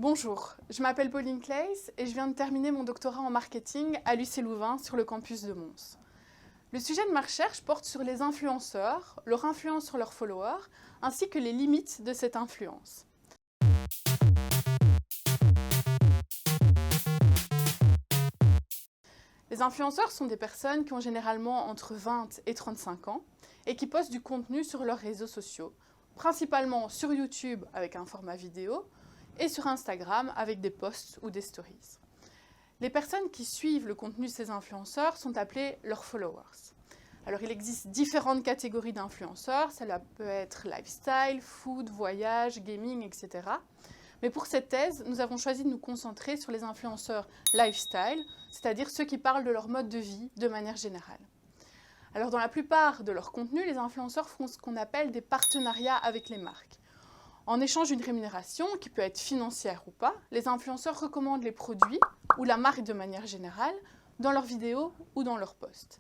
Bonjour, je m'appelle Pauline Claes et je viens de terminer mon doctorat en marketing à l'UC Louvain sur le campus de Mons. Le sujet de ma recherche porte sur les influenceurs, leur influence sur leurs followers, ainsi que les limites de cette influence. Les influenceurs sont des personnes qui ont généralement entre 20 et 35 ans et qui postent du contenu sur leurs réseaux sociaux, principalement sur YouTube avec un format vidéo et sur Instagram avec des posts ou des stories. Les personnes qui suivent le contenu de ces influenceurs sont appelées leurs followers. Alors il existe différentes catégories d'influenceurs, cela peut être lifestyle, food, voyage, gaming, etc. Mais pour cette thèse, nous avons choisi de nous concentrer sur les influenceurs lifestyle, c'est-à-dire ceux qui parlent de leur mode de vie de manière générale. Alors dans la plupart de leurs contenus, les influenceurs font ce qu'on appelle des partenariats avec les marques. En échange d'une rémunération, qui peut être financière ou pas, les influenceurs recommandent les produits ou la marque de manière générale dans leurs vidéos ou dans leurs posts.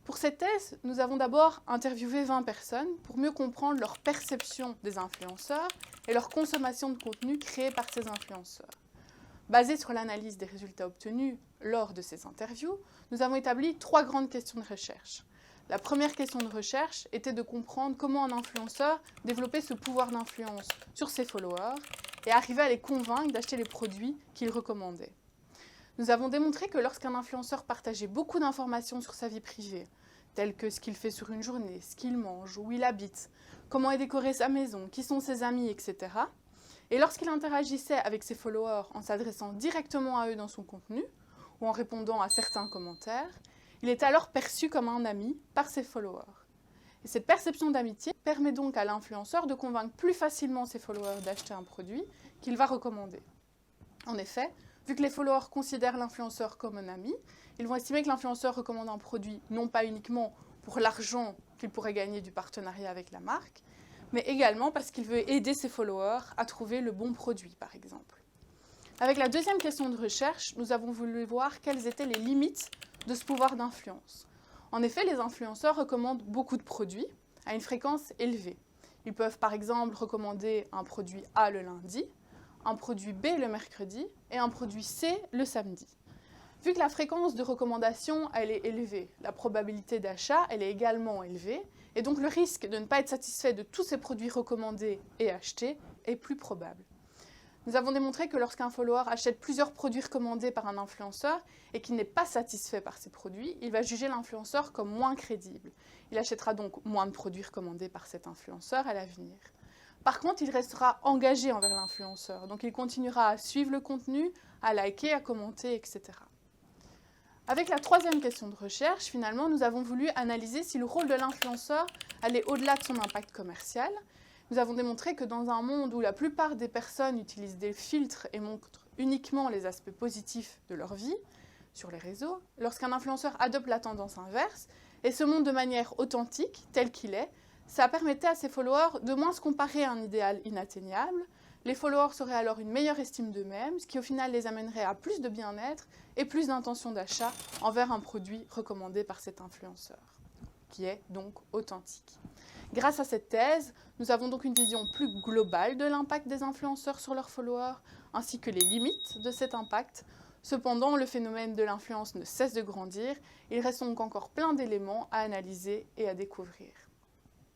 Pour cette thèse, nous avons d'abord interviewé 20 personnes pour mieux comprendre leur perception des influenceurs et leur consommation de contenu créé par ces influenceurs. Basé sur l'analyse des résultats obtenus lors de ces interviews, nous avons établi 3 grandes questions de recherche. La première question de recherche était de comprendre comment un influenceur développait ce pouvoir d'influence sur ses followers et arrivait à les convaincre d'acheter les produits qu'il recommandait. Nous avons démontré que lorsqu'un influenceur partageait beaucoup d'informations sur sa vie privée, telles que ce qu'il fait sur une journée, ce qu'il mange, où il habite, comment est décorée sa maison, qui sont ses amis, etc., et lorsqu'il interagissait avec ses followers en s'adressant directement à eux dans son contenu, ou en répondant à certains commentaires, il est alors perçu comme un ami par ses followers. Et cette perception d'amitié permet donc à l'influenceur de convaincre plus facilement ses followers d'acheter un produit qu'il va recommander. En effet, vu que les followers considèrent l'influenceur comme un ami, ils vont estimer que l'influenceur recommande un produit non pas uniquement pour l'argent qu'il pourrait gagner du partenariat avec la marque, mais également parce qu'il veut aider ses followers à trouver le bon produit, par exemple. Avec la deuxième question de recherche, nous avons voulu voir quelles étaient les limites de ce pouvoir d'influence. En effet, les influenceurs recommandent beaucoup de produits à une fréquence élevée. Ils peuvent par exemple recommander un produit A le lundi, un produit B le mercredi et un produit C le samedi. Vu que la fréquence de recommandation elle est élevée, la probabilité d'achat elle est également élevée et donc le risque de ne pas être satisfait de tous ces produits recommandés et achetés est plus probable. Nous avons démontré que lorsqu'un follower achète plusieurs produits recommandés par un influenceur et qu'il n'est pas satisfait par ces produits, il va juger l'influenceur comme moins crédible. Il achètera donc moins de produits recommandés par cet influenceur à l'avenir. Par contre, il restera engagé envers l'influenceur, donc il continuera à suivre le contenu, à liker, à commenter, etc. Avec la troisième question de recherche, finalement, nous avons voulu analyser si le rôle de l'influenceur allait au-delà de son impact commercial. Nous avons démontré que dans un monde où la plupart des personnes utilisent des filtres et montrent uniquement les aspects positifs de leur vie sur les réseaux, lorsqu'un influenceur adopte la tendance inverse et se montre de manière authentique, tel qu'il est, ça permettait à ses followers de moins se comparer à un idéal inatteignable. Les followers auraient alors une meilleure estime d'eux-mêmes, ce qui au final les amènerait à plus de bien-être et plus d'intention d'achat envers un produit recommandé par cet influenceur, qui est donc authentique. Grâce à cette thèse, nous avons donc une vision plus globale de l'impact des influenceurs sur leurs followers, ainsi que les limites de cet impact. Cependant, le phénomène de l'influence ne cesse de grandir, il reste donc encore plein d'éléments à analyser et à découvrir.